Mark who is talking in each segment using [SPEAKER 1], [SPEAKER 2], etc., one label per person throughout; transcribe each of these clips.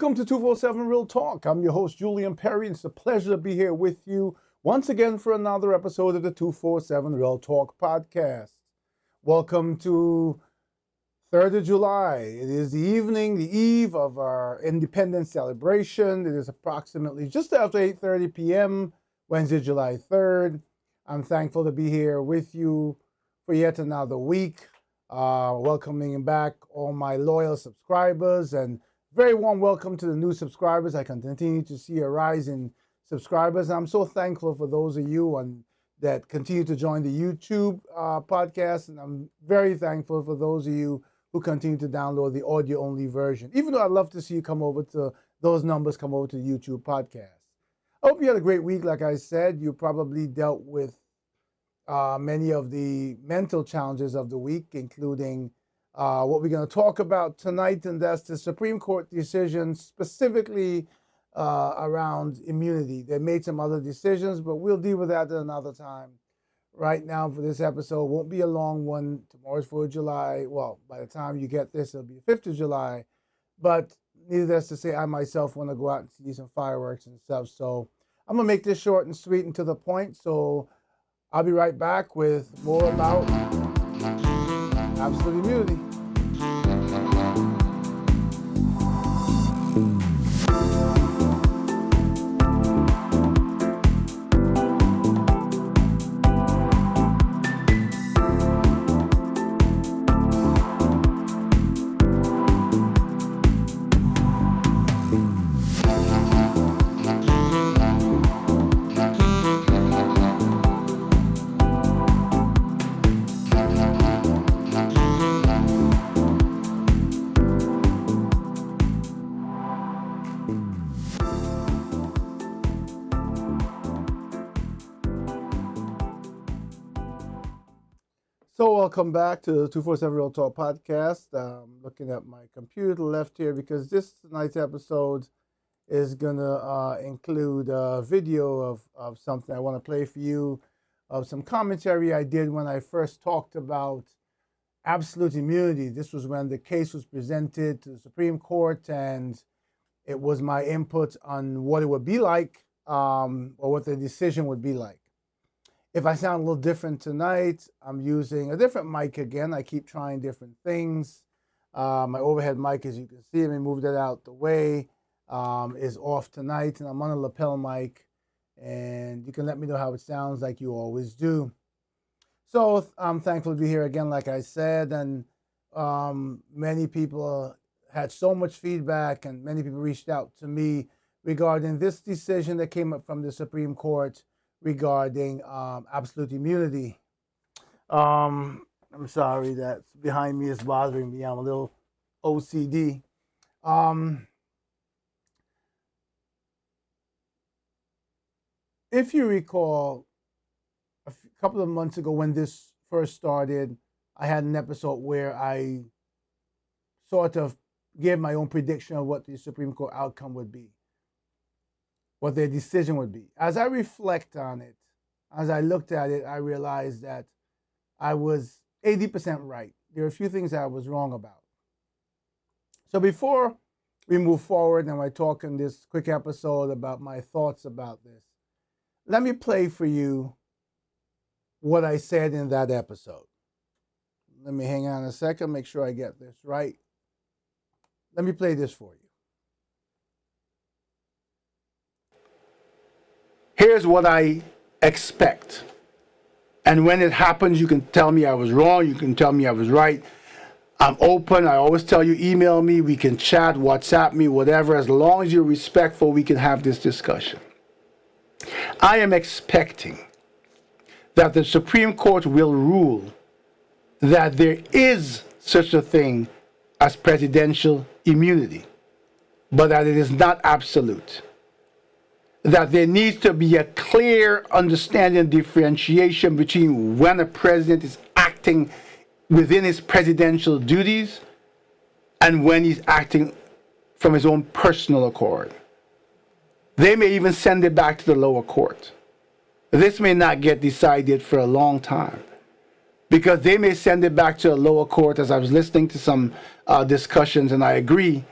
[SPEAKER 1] Welcome to 247 Real Talk. I'm your host, Julian Perry, and it's a pleasure to be here with you once again for another episode of the 247 Real Talk podcast. Welcome to 3rd of July. It is the eve of our independence celebration. It is approximately just after 8:30 p.m., Wednesday, July 3rd. I'm thankful to be here with you for yet another week, welcoming back all my loyal subscribers, and very warm welcome to the new subscribers. I can continue to see a rise in subscribers. I'm so thankful for those of you that continue to join the YouTube podcast, and I'm very thankful for those of you who continue to download the audio-only version. Even though I'd love to see you come over to those numbers, come over to the YouTube podcast. I hope you had a great week. Like I said, you probably dealt with many of the mental challenges of the week, including what we're going to talk about tonight, and that's the Supreme Court decision specifically around immunity. They made some other decisions, but we'll deal with that at another time. Right now, for this episode, won't be a long one. Tomorrow's 4th of July. Well, by the time you get this, it'll be 5th of July. But needless to say, I myself want to go out and see some fireworks and stuff. So I'm going to make this short and sweet and to the point. So I'll be right back with more about absolute immunity. So welcome back to the 247 Real Talk podcast. Looking at my computer to the left here because this tonight's episode is going to include a video of something I want to play for you, of some commentary I did when I first talked about absolute immunity. This was when the case was presented to the Supreme Court, and it was my input on what it would be like or what the decision would be like. If I sound a little different tonight, I'm using a different mic again. I keep trying different things. My overhead mic, as you can see, let me move that out the way, is off tonight, and I'm on a lapel mic, and you can let me know how it sounds like you always do. So I'm thankful to be here again, like I said, and many people had so much feedback, and many people reached out to me regarding this decision that came up from the Supreme Court regarding absolute immunity. I'm sorry, that's behind me is bothering me. I'm a little OCD. If you recall, a couple of months ago when this first started, I had an episode where I sort of gave my own prediction of what the Supreme Court outcome would be, what their decision would be. As I reflect on it, as I looked at it, I realized that I was 80% right. There are a few things I was wrong about. So before we move forward and I talk in this quick episode about my thoughts about this, let me play for you what I said in that episode. Let me hang on a second, make sure I get this right. Let me play this for you. Here's what I expect. And when it happens, you can tell me I was wrong. You can tell me I was right. I'm open. I always tell you, email me. We can chat, WhatsApp me, whatever. As long as you're respectful, we can have this discussion. I am expecting that the Supreme Court will rule that there is such a thing as presidential immunity, but that it is not absolute. That there needs to be a clear understanding and differentiation between when a president is acting within his presidential duties and when he's acting from his own personal accord. They may even send it back to the lower court. This may not get decided for a long time because they may send it back to a lower court, as I was listening to some discussions, and I agree,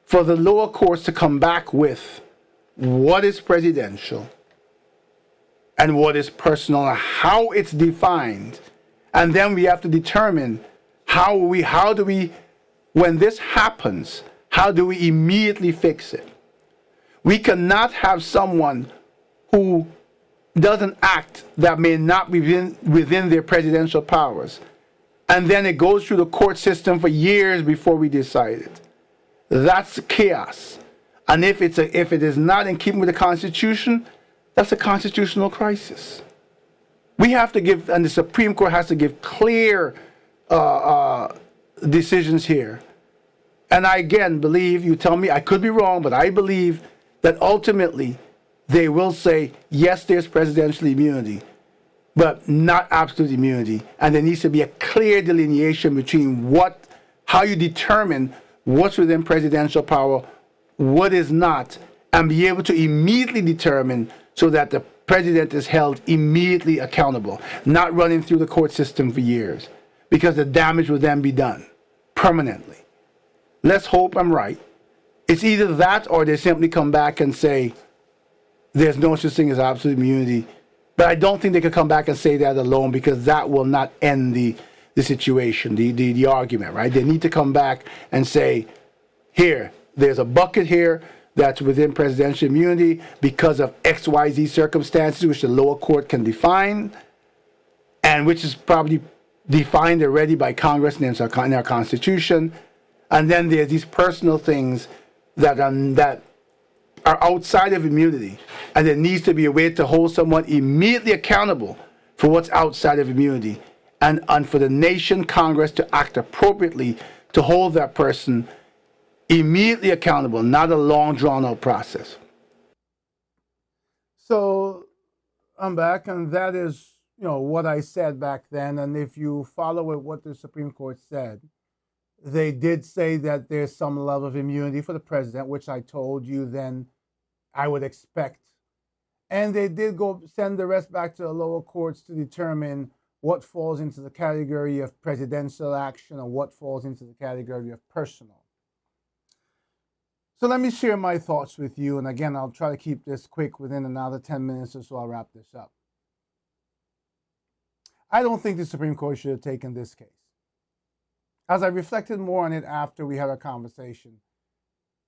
[SPEAKER 1] for the lower courts to come back with what is presidential and what is personal, and how it's defined. And then we have to determine how do we, when this happens, how do we immediately fix it? We cannot have someone who doesn't act that may not be within their presidential powers, and then it goes through the court system for years before we decide it. That's chaos. And if it is not in keeping with the Constitution, that's a constitutional crisis. We have to give, and the Supreme Court has to give clear decisions here. And I again believe, you tell me I could be wrong, but I believe that ultimately they will say, yes, there's presidential immunity, but not absolute immunity. And there needs to be a clear delineation between how you determine what's within presidential power, what is not, and be able to immediately determine so that the president is held immediately accountable, not running through the court system for years, because the damage will then be done permanently. Let's hope I'm right. It's either that or they simply come back and say there's no such thing as absolute immunity. But I don't think they could come back and say that alone, because that will not end the situation, the argument, right? They need to come back and say, here, there's a bucket here that's within presidential immunity because of XYZ circumstances, which the lower court can define, and which is probably defined already by Congress and in our Constitution. And then there's these personal things that are outside of immunity, and there needs to be a way to hold someone immediately accountable for what's outside of immunity, and for the nation, Congress, to act appropriately to hold that person immediately accountable, not a long drawn-out process. So I'm back, and that is, what I said back then. And if you follow what the Supreme Court said, they did say that there's some level of immunity for the president, which I told you then I would expect. And they did send the rest back to the lower courts to determine what falls into the category of presidential action and what falls into the category of personal. So let me share my thoughts with you. And again, I'll try to keep this quick. Within another 10 minutes or so, I'll wrap this up. I don't think the Supreme Court should have taken this case. As I reflected more on it after we had our conversation,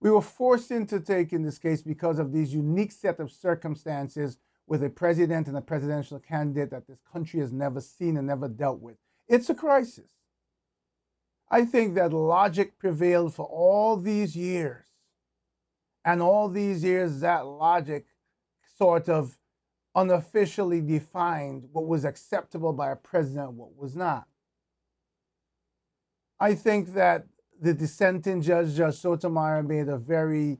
[SPEAKER 1] we were forced into taking this case because of these unique set of circumstances with a president and a presidential candidate that this country has never seen and never dealt with. It's a crisis. I think that logic prevailed for all these years. And all these years, that logic sort of unofficially defined what was acceptable by a president and what was not. I think that the dissenting judge, Judge Sotomayor, made a very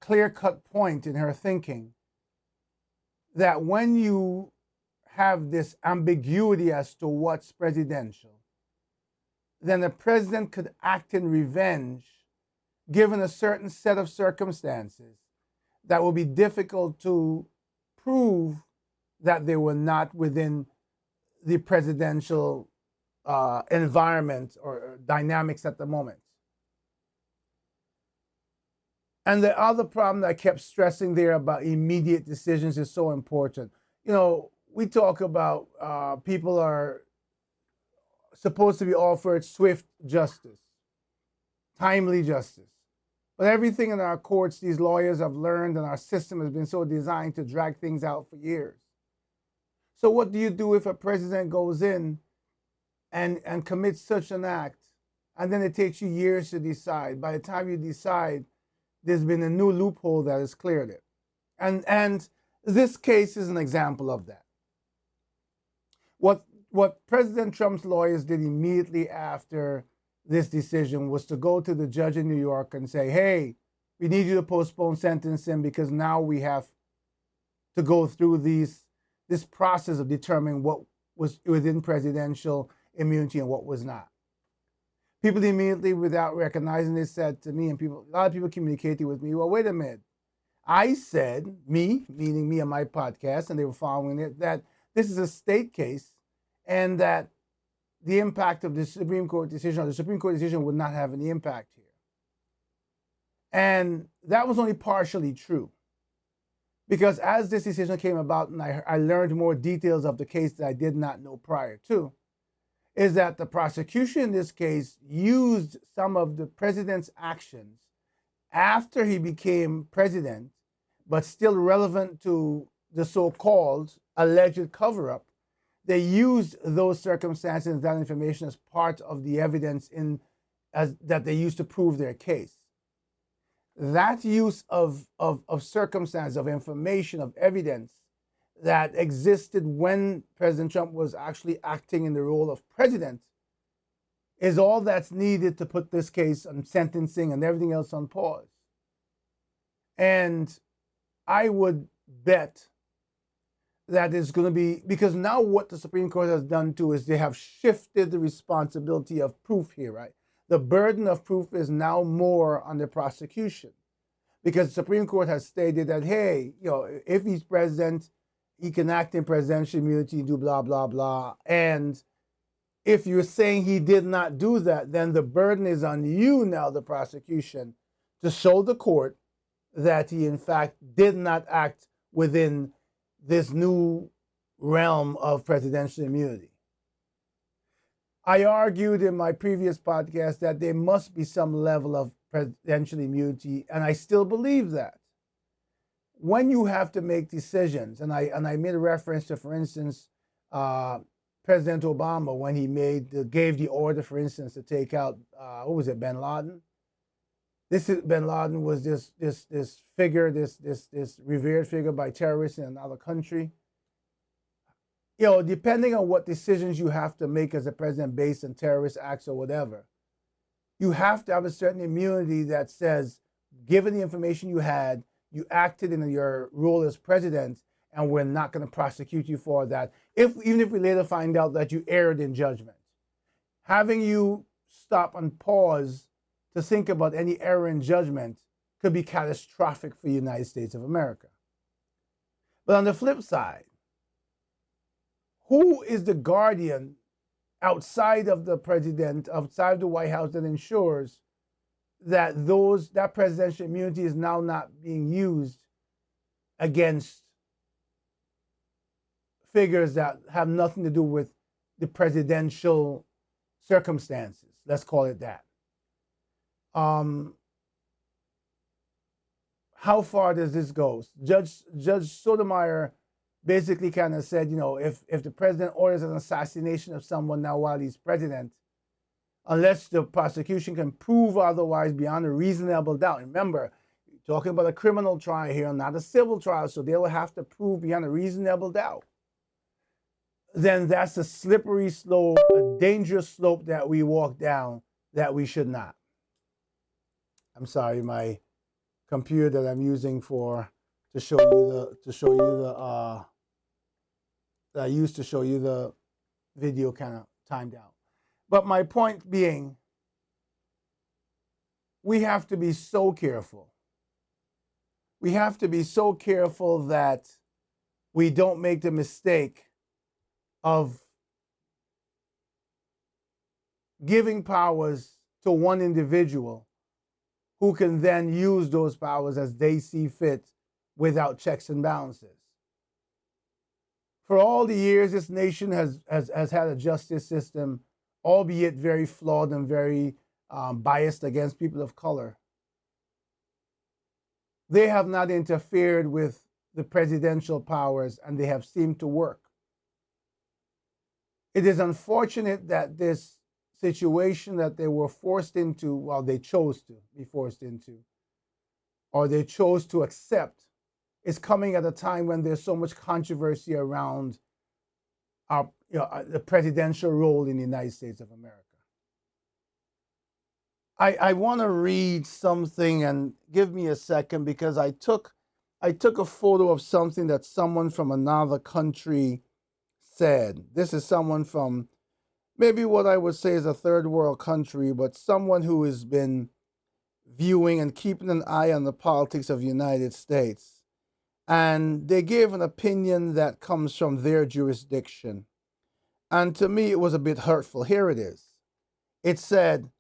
[SPEAKER 1] clear-cut point in her thinking that when you have this ambiguity as to what's presidential, then the president could act in revenge given a certain set of circumstances that will be difficult to prove that they were not within the presidential environment or dynamics at the moment. And the other problem that I kept stressing there about immediate decisions is so important. We talk about people are supposed to be offered swift justice, timely justice. But everything in our courts, these lawyers have learned, and our system has been so designed to drag things out for years. So what do you do if a president goes in and commits such an act, and then it takes you years to decide? By the time you decide, there's been a new loophole that has cleared it. And this case is an example of that. What President Trump's lawyers did immediately after this decision was to go to the judge in New York and say, hey, we need you to postpone sentencing because now we have to go through this process of determining what was within presidential immunity and what was not. People immediately, without recognizing this, said to me, and a lot of people communicated with me, well, wait a minute. I said, meaning me on my podcast, and they were following it, that this is a state case and that the impact of the Supreme Court decision, or the Supreme Court decision would not have any impact here. And that was only partially true. Because as this decision came about and I learned more details of the case that I did not know prior to, is that the prosecution in this case used some of the president's actions after he became president, but still relevant to the so-called alleged cover-up. They used those circumstances and that information as part of the evidence that they used to prove their case. That use of circumstance, of information, of evidence that existed when President Trump was actually acting in the role of president is all that's needed to put this case on sentencing and everything else on pause. And I would bet that it's going to be, because now what the Supreme Court has done too is they have shifted the responsibility of proof here, right? The burden of proof is now more on the prosecution, because the Supreme Court has stated that, hey, if he's president, he can act in presidential immunity, do blah, blah, blah. And if you're saying he did not do that, then the burden is on you now, the prosecution, to show the court that he, in fact, did not act within this new realm of presidential immunity. I argued in my previous podcast that there must be some level of presidential immunity, and I still believe that. When you have to make decisions, and I made a reference to, for instance, President Obama, when he gave the order, for instance, to take out, bin Laden? Bin Laden was this figure, this revered figure by terrorists in another country. Depending on what decisions you have to make as a president based on terrorist acts or whatever, you have to have a certain immunity that says, given the information you had, you acted in your role as president, and we're not going to prosecute you for that, even if we later find out that you erred in judgment. Having you stop and pause to think about any error in judgment could be catastrophic for the United States of America. But on the flip side, who is the guardian outside of the president, outside of the White House, that ensures that that presidential immunity is now not being used against figures that have nothing to do with the presidential circumstances? Let's call it that. How far does this go? Judge Sotomayor basically kind of said, if the president orders an assassination of someone now while he's president, unless the prosecution can prove otherwise beyond a reasonable doubt. Remember, you're talking about a criminal trial here, not a civil trial, so they will have to prove beyond a reasonable doubt. Then that's a slippery slope, a dangerous slope that we walk down that we should not. I'm sorry, my computer that I'm using to show you the video kind of timed out. But my point being, we have to be so careful. We have to be so careful that we don't make the mistake of giving powers to one individual who can then use those powers as they see fit without checks and balances. For all the years, this nation has had a justice system, albeit very flawed and very biased against people of color. They have not interfered with the presidential powers, and they have seemed to work. It is unfortunate that this situation that they were forced into, well, they chose to be forced into, or they chose to accept, is coming at a time when there's so much controversy around the presidential role in the United States of America. I want to read something, and give me a second, because I took a photo of something that someone from another country said. This is someone from maybe what I would say is a third world country, but someone who has been viewing and keeping an eye on the politics of the United States. And they gave an opinion that comes from their jurisdiction. And to me, it was a bit hurtful. Here it is. It said,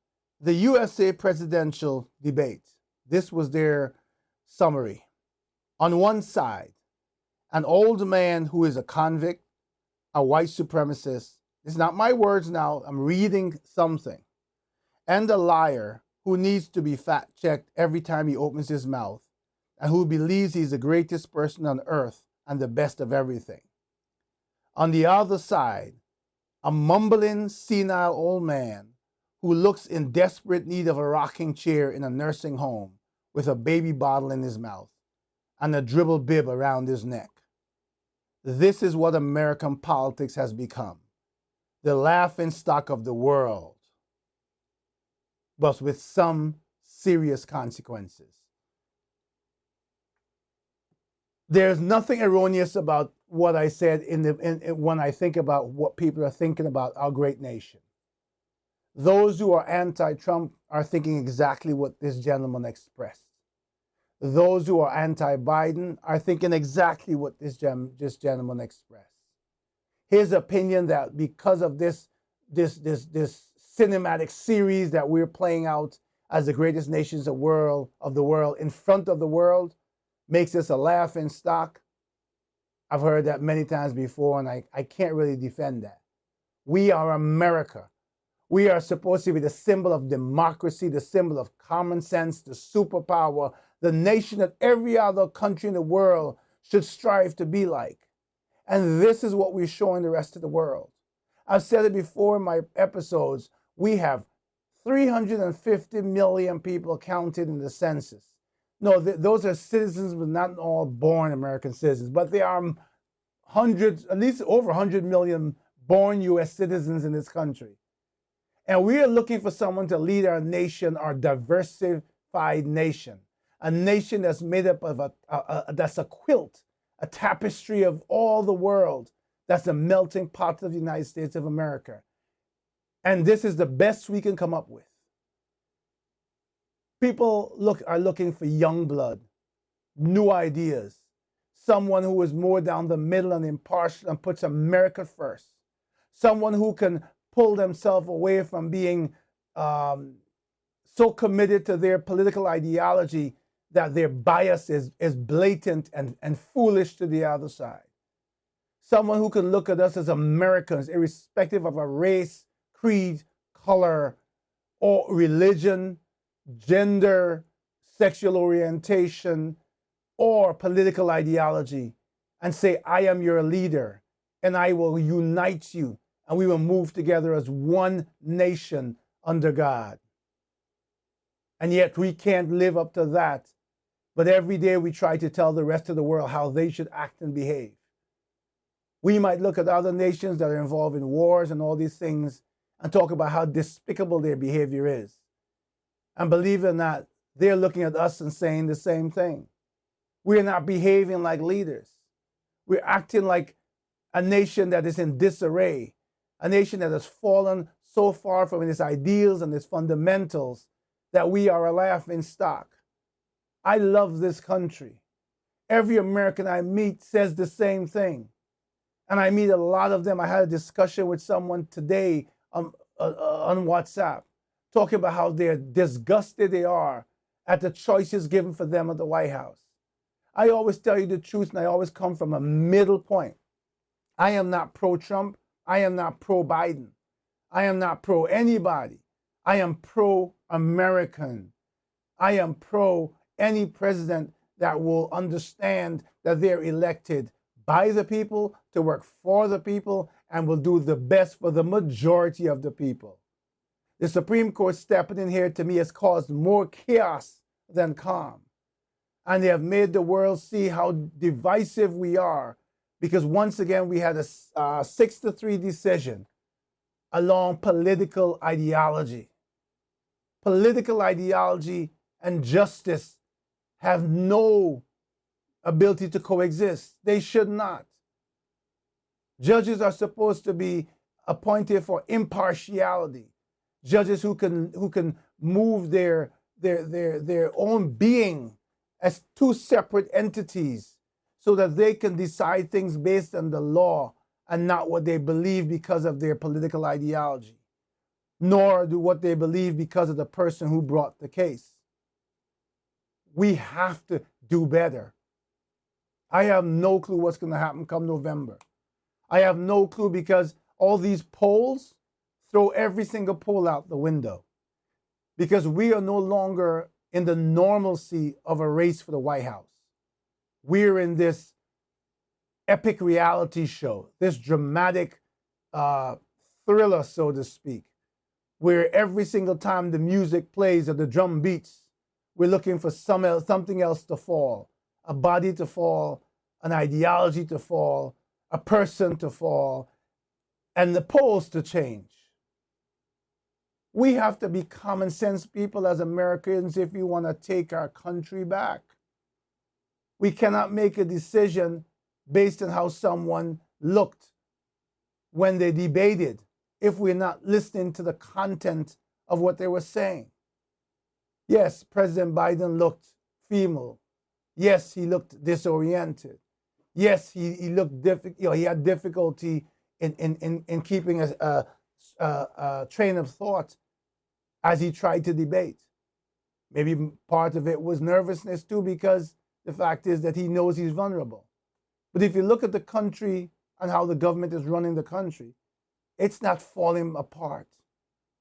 [SPEAKER 1] the USA presidential debate. This was their summary. On one side, an old man who is a convict, a white supremacist. It's not my words now. I'm reading something. And a liar who needs to be fact checked every time he opens his mouth, and who believes he's the greatest person on earth and the best of everything. On the other side, a mumbling, senile old man who looks in desperate need of a rocking chair in a nursing home with a baby bottle in his mouth and a dribble bib around his neck. This is what American politics has become. The laughing stock of the world, but with some serious consequences. There's nothing erroneous about what I said when I think about what people are thinking about our great nation. Those who are anti-Trump are thinking exactly what this gentleman expressed. Those who are anti-Biden are thinking exactly what this gentleman expressed. His opinion that because of this cinematic series that we're playing out as the greatest nations of the world in front of the world makes us a laughing stock. I've heard that many times before, and I can't really defend that. We are America. We are supposed to be the symbol of democracy, the symbol of common sense, the superpower, the nation that every other country in the world should strive to be like. And this is what we're showing the rest of the world. I've said it before in my episodes. We have 350 million people counted in the census. No, those are citizens, but not all born American citizens. But there are hundreds, at least over 100 million born U.S. citizens in this country. And we are looking for someone to lead our nation, our diversified nation. A nation that's made up of that's a quilt, a tapestry of all the world. That's the melting pot of the United States of America. And this is the best we can come up with. People are looking for young blood, new ideas, someone who is more down the middle and impartial and puts America first, someone who can pull themselves away from being so committed to their political ideology that their bias is blatant and foolish to the other side. Someone who can look at us as Americans, irrespective of our race, creed, color, or religion, gender, sexual orientation, or political ideology, and say, I am your leader, and I will unite you, and we will move together as one nation under God. And yet we can't live up to that. But every day we try to tell the rest of the world how they should act and behave. We might look at other nations that are involved in wars and all these things and talk about how despicable their behavior is. And believe it or not, they're looking at us and saying the same thing. We're not behaving like leaders. We're acting like a nation that is in disarray, a nation that has fallen so far from its ideals and its fundamentals that we are a laughing stock. I love this country. Every American I meet says the same thing. And I meet a lot of them. I had a discussion with someone today on WhatsApp, talking about how they're disgusted they are at the choices given for them at the White House. I always tell you the truth, and I always come from a middle point. I am not pro-Trump. I am not pro-Biden. I am not pro anybody. I am pro-American. I am pro any president that will understand that they're elected by the people to work for the people and will do the best for the majority of the people. The Supreme Court stepping in here to me has caused more chaos than calm. And they have made the world see how divisive we are, because once again we had a 6-3 decision along political ideology. Political ideology and justice have no ability to coexist. They should not. Judges are supposed to be appointed for impartiality. Judges who can move their own being as two separate entities so that they can decide things based on the law and not what they believe because of their political ideology, nor do what they believe because of the person who brought the case. We have to do better. I have no clue what's going to happen come November. I have no clue because all these polls throw every single poll out the window, because we are no longer in the normalcy of a race for the White House. We're in this epic reality show, this dramatic thriller, so to speak, where every single time the music plays or the drum beats, we're looking for something else to fall, a body to fall, an ideology to fall, a person to fall, and the polls to change. We have to be common sense people as Americans if we want to take our country back. We cannot make a decision based on how someone looked when they debated if we're not listening to the content of what they were saying. Yes, President Biden looked female. Yes, he looked disoriented. Yes, he looked he had difficulty in keeping a train of thought as he tried to debate. Maybe part of it was nervousness too, because the fact is that he knows he's vulnerable. But if you look at the country and how the government is running the country, it's not falling apart.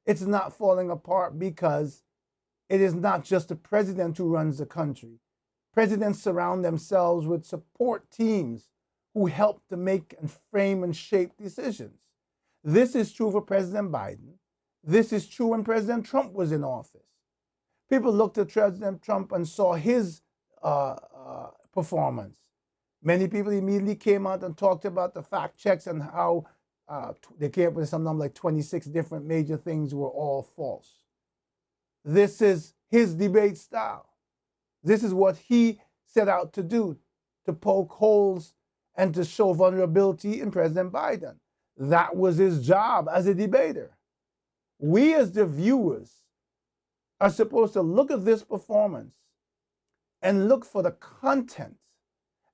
[SPEAKER 1] It's not falling apart because it is not just the president who runs the country. Presidents surround themselves with support teams who help to make and frame and shape decisions. This is true for President Biden. This is true when President Trump was in office. People looked at President Trump and saw his performance. Many people immediately came out and talked about the fact checks and how they came up with some number like 26 different major things were all false. This is his debate style. This is what he set out to do, to poke holes and to show vulnerability in President Biden. That was his job as a debater. We as the viewers are supposed to look at this performance and look for the content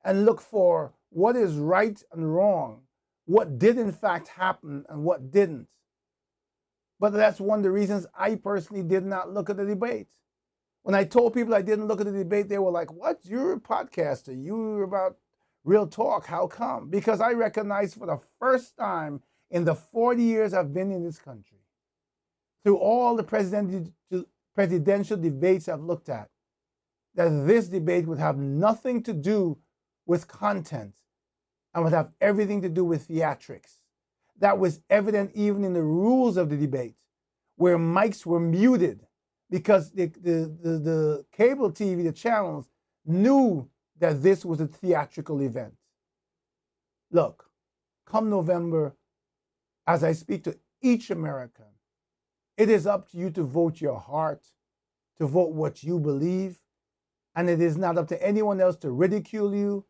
[SPEAKER 1] and look for what is right and wrong, what did in fact happen and what didn't. But that's one of the reasons I personally did not look at the debate. When I told people I didn't look at the debate, they were like, what? You're a podcaster. You're about real talk. How come? Because I recognized for the first time in the 40 years I've been in this country, through all the presidential debates I've looked at, that this debate would have nothing to do with content and would have everything to do with theatrics. That was evident even in the rules of the debate, where mics were muted because the cable TV, the channels, knew that this was a theatrical event. Look, come November, as I speak to each American, it is up to you to vote your heart, to vote what you believe, and it is not up to anyone else to ridicule you,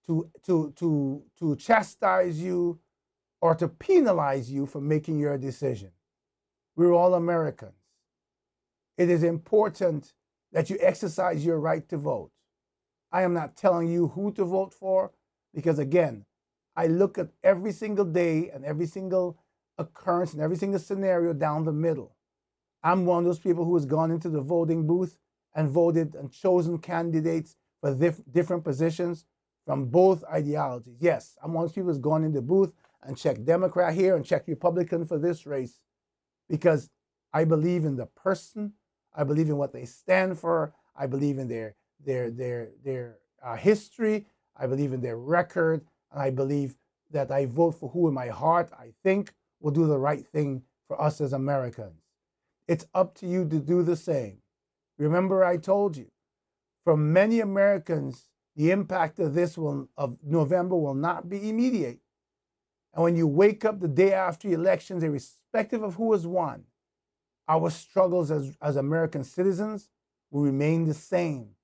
[SPEAKER 1] to chastise you, or to penalize you for making your decision. We're all Americans. It is important that you exercise your right to vote. I am not telling you who to vote for because, again, I look at every single day and every single occurrence and every single scenario down the middle. I'm one of those people who has gone into the voting booth and voted and chosen candidates for different positions from both ideologies. Yes, I'm one of those people who's gone in the booth and checked Democrat here and checked Republican for this race because I believe in the person. I believe in what they stand for. I believe in their history. I believe in their record. And I believe that I vote for who in my heart I think will do the right thing for us as Americans. It's up to you to do the same. Remember, I told you, for many Americans, the impact of November will not be immediate. And when you wake up the day after elections, irrespective of who has won, our struggles as American citizens will remain the same.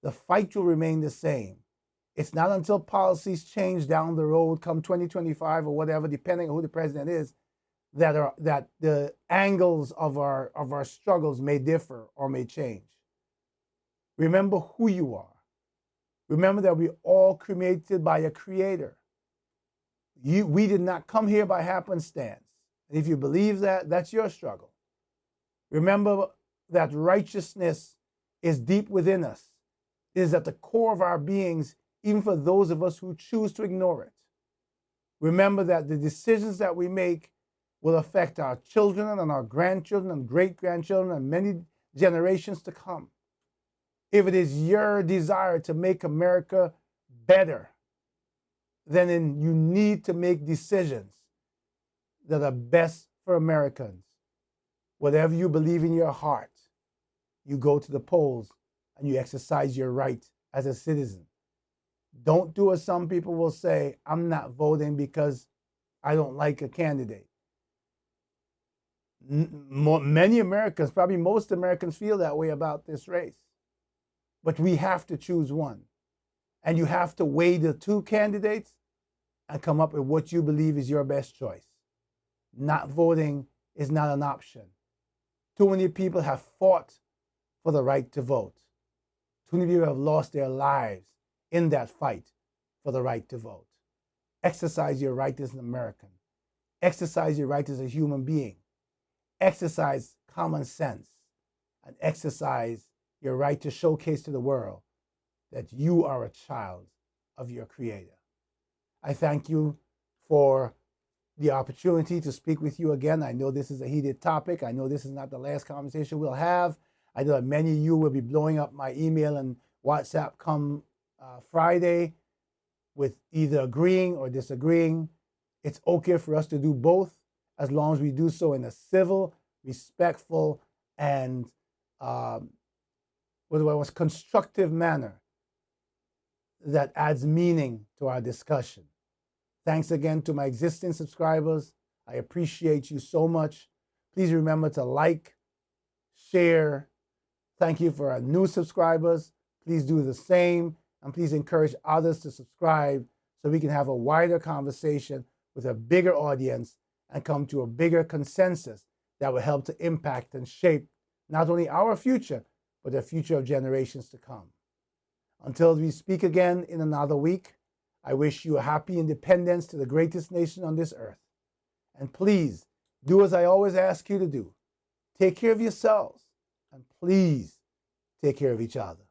[SPEAKER 1] The fight will remain the same. It's not until policies change down the road, come 2025 or whatever, depending on who the president is, that the angles of our struggles may differ or may change. Remember who you are. Remember that we're all created by a creator. We did not come here by happenstance. And if you believe that, that's your struggle. Remember that righteousness is deep within us. It is at the core of our beings, even for those of us who choose to ignore it. Remember that the decisions that we make will affect our children and our grandchildren and great-grandchildren and many generations to come. If it is your desire to make America better, then you need to make decisions that are best for Americans. Whatever you believe in your heart, you go to the polls and you exercise your right as a citizen. Don't do as some people will say, I'm not voting because I don't like a candidate. Many Americans, probably most Americans, feel that way about this race. But we have to choose one. And you have to weigh the two candidates and come up with what you believe is your best choice. Not voting is not an option. Too many people have fought for the right to vote. Too many people have lost their lives in that fight for the right to vote. Exercise your right as an American. Exercise your right as a human being. Exercise common sense. And exercise your right to showcase to the world that you are a child of your Creator. I thank you for the opportunity to speak with you again. I know this is a heated topic. I know this is not the last conversation we'll have. I know that many of you will be blowing up my email and WhatsApp come Friday with either agreeing or disagreeing. It's okay for us to do both as long as we do so in a civil, respectful, and constructive manner that adds meaning to our discussion. Thanks again to my existing subscribers. I appreciate you so much. Please remember to like, share. Thank you for our new subscribers. Please do the same. And please encourage others to subscribe so we can have a wider conversation with a bigger audience and come to a bigger consensus that will help to impact and shape not only our future, but the future of generations to come. Until we speak again in another week, I wish you a happy independence to the greatest nation on this earth. And please do as I always ask you to do. Take care of yourselves, and please take care of each other.